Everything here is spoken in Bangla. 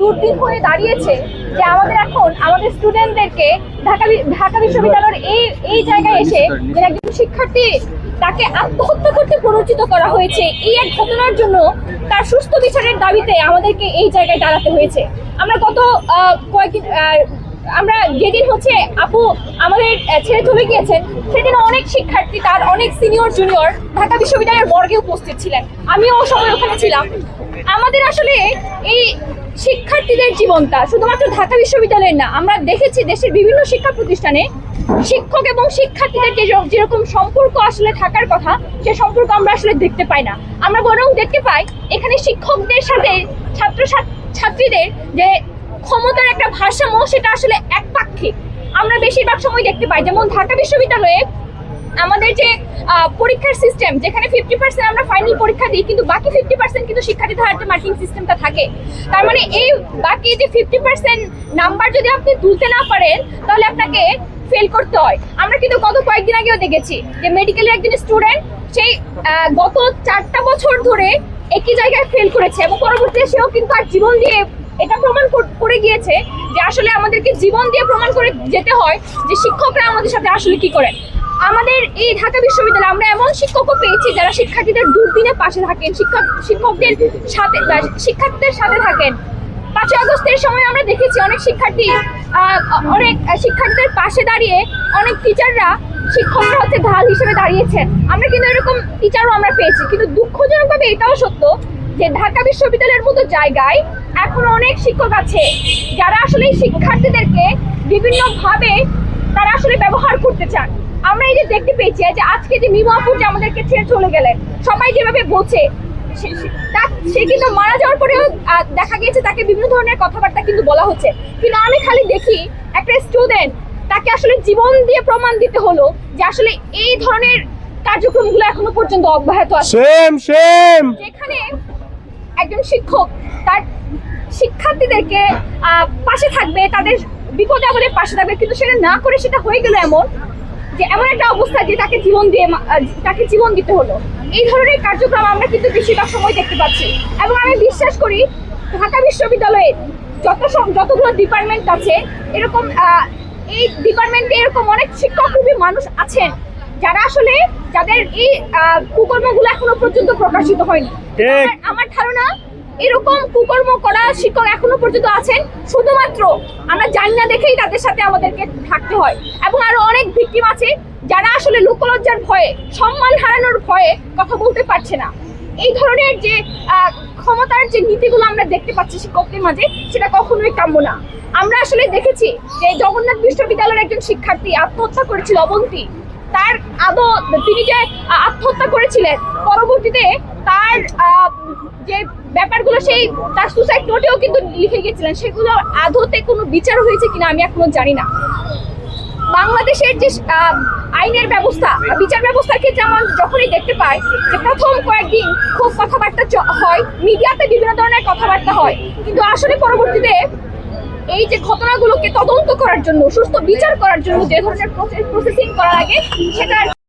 দুর্দিন হয়ে দাঁড়িয়েছে যে আমাদের এখন আমাদের স্টুডেন্টদেরকে ঢাকা বিশ্ববিদ্যালয়ের এই জায়গায় এসে যে একজন শিক্ষার্থী তাকে আত্মহত্যা করতে প্ররোচিত করা হয়েছে, এই এক ঘটনার জন্য তার সুস্থ বিচারের দাবিতে আমাদেরকে এই জায়গায় দাঁড়াতে হয়েছে। আমরা গত কয়েকদিন আমরা যেদিন হচ্ছে আপু আমাদের ছেড়ে চলে গিয়েছেন, সেদিন অনেক শিক্ষার্থী তার অনেক সিনিয়র জুনিয়র ঢাকা বিশ্ববিদ্যালয়ের বর্গে উপস্থিত ছিলেন, আমিও সময় ওখানে ছিলাম। আমাদের আসলে এই শিক্ষার্থীদের জীবনটা শুধুমাত্র ঢাকা বিশ্ববিদ্যালয়ের না, আমরা দেখেছি দেশের বিভিন্ন শিক্ষা প্রতিষ্ঠানে শিক্ষক এবং শিক্ষার্থীদের যেরকম সম্পর্ক আসলে থাকার কথা, সে সম্পর্ক আমরা আসলে দেখতে পাই না। আমরা বরং দেখতে পাই এখানে শিক্ষকদের সাথে ছাত্রীদের যে ক্ষমতার একটা ভারসাম্য, সেটা আসলে একপাক্ষিক আমরা বেশিরভাগ সময় দেখতে পাই। যেমন ঢাকা বিশ্ববিদ্যালয়ে আমাদের যে পরীক্ষার সিস্টেম, যেখানে 50% আমরা ফাইনাল পরীক্ষা দিই, কিন্তু বাকি 50% কিন্তু শিক্ষার্থীদের হাতে মার্কিং সিস্টেমটা থাকে। তার মানে এই বাকি যে 50% নাম্বার যদি আপনি তুলতে না পারেন, তাহলে আপনাকে ফেল করতে হয়। আমরা কিন্তু গত কয়েকদিন আগেও দেখেছি যে মেডিকেলের একজন স্টুডেন্ট সেই গত 4টা বছর ধরে একই জায়গায় ফেল করেছে এবং পরবর্তীতে সেও কিন্তু আর জীবন দিয়ে এটা প্রমাণ করে গিয়েছে যে আসলে আমাদেরকে জীবন দিয়ে প্রমাণ করে যেতে হয় যে শিক্ষকরা আমাদের সাথে আসলে কি করেন। আমাদের এই ঢাকা বিশ্ববিদ্যালয়ে আমরা এমন শিক্ষকও পেয়েছি যারা শিক্ষার্থীদের দুর্দিনে পাশে থাকেন, শিক্ষার্থীদের সাথে থাকেন। 5ই আগস্টের সময় আমরা দেখেছি অনেক শিক্ষার্থীদের পাশে দাঁড়িয়ে অনেক টিচাররা, শিক্ষকরা হচ্ছে ঢাল হিসেবে দাঁড়িয়েছেন। আমরা কিন্তু এরকম টিচারও আমরা পেয়েছি, কিন্তু দুঃখজনকভাবে এটাও সত্য যে ঢাকা বিশ্ববিদ্যালয়ের মতো জায়গায় এখন অনেক শিক্ষক আছে যারা আসলে শিক্ষার্থীদেরকে বিভিন্নভাবে তারা আসলে ব্যবহার করতে চান। আমরা এই যে দেখতে পেয়েছি যে আজকে যে মিমু আপু যে আমাদেরকে ছেড়ে চলে গেলেন, সবাই যেভাবে বলছে সে কিন্তু মারা যাওয়ার পরেও দেখা গিয়েছে তাকে বিভিন্ন ধরনের কথাবার্তা কিন্তু বলা হচ্ছে, কিন্তু আমি খালি দেখি একটা স্টুডেন্ট তাকে আসলে জীবন দিয়ে প্রমাণ দিতে হলো যে আসলে এই ধরনের কার্যক্রমগুলো এখনো পর্যন্ত অব্যাহত আছে। যেখানে একজন শিক্ষক তার শিক্ষার্থীদেরকে পাশে থাকবে, তাদের বিপদে আপদে পাশে থাকবে, কিন্তু সেটা না করে সেটা হয়ে গেল এমন একটা অবস্থা যে তাকে জীবন দিতে হলো। এই ধরনের কার্যক্রম আমরা কিন্তু বেশিরভাগ সময় দেখতে পাচ্ছি এবং আমি বিশ্বাস করি ঢাকা বিশ্ববিদ্যালয়ে যতগুলো ডিপার্টমেন্ট আছে, এরকম এই ডিপার্টমেন্টে এরকম অনেক শিক্ষকরূপী মানুষ আছেন যারা আসলে যাদের এই কুকর্মগুলো এখনো পর্যন্ত প্রকাশিত হয়নি। আমার ধারণা এরকম কুকর্ম করা শিক্ষক এখনো পর্যন্ত আছেন, শুধুমাত্র আমরা জানি না দেখেই তাদের সাথে আমাদেরকে থাকতে হয়। এবং আরো অনেক ভিকটিম আছে যারা আসলে লোকলজ্জার ভয়ে, সম্মান হারানোর ভয়ে কথা বলতে পারছে না। এই ধরনের যে ক্ষমতার যে নীতিগুলো আমরা দেখতে পাচ্ছি শিক্ষকদের মাঝে, সেটা কখনোই কাম্য না। আমরা আসলে দেখেছি যে জগন্নাথ বিশ্ববিদ্যালয়ের একজন শিক্ষার্থী আত্মহত্যা করেছিল, অবন্তী। তার তিনি যে আত্মহত্যা করেছিলেন, পরবর্তীতে তার যে ব্যাপারগুলো তার সুসাইড নোটেও কিন্তু লিখে গিয়েছিলেন, সেগুলো আদতে কোনো বিচার হয়েছে কিনা আমি এখনো জানি না। বাংলাদেশের যে আইনের ব্যবস্থা, বিচার ব্যবস্থার ক্ষেত্রে আমরা যখনই দেখতে পাই যে প্রথম কয়েকদিন খুব কথাবার্তা হয়, মিডিয়াতে বিভিন্ন ধরনের কথাবার্তা হয়, কিন্তু আসলে পরবর্তীতে এই যে ঘটনাগুলোকে তদন্ত করার জন্য, সুস্থ বিচার করার জন্য যে ধরনের প্রসেসিং করা লাগে, সেটা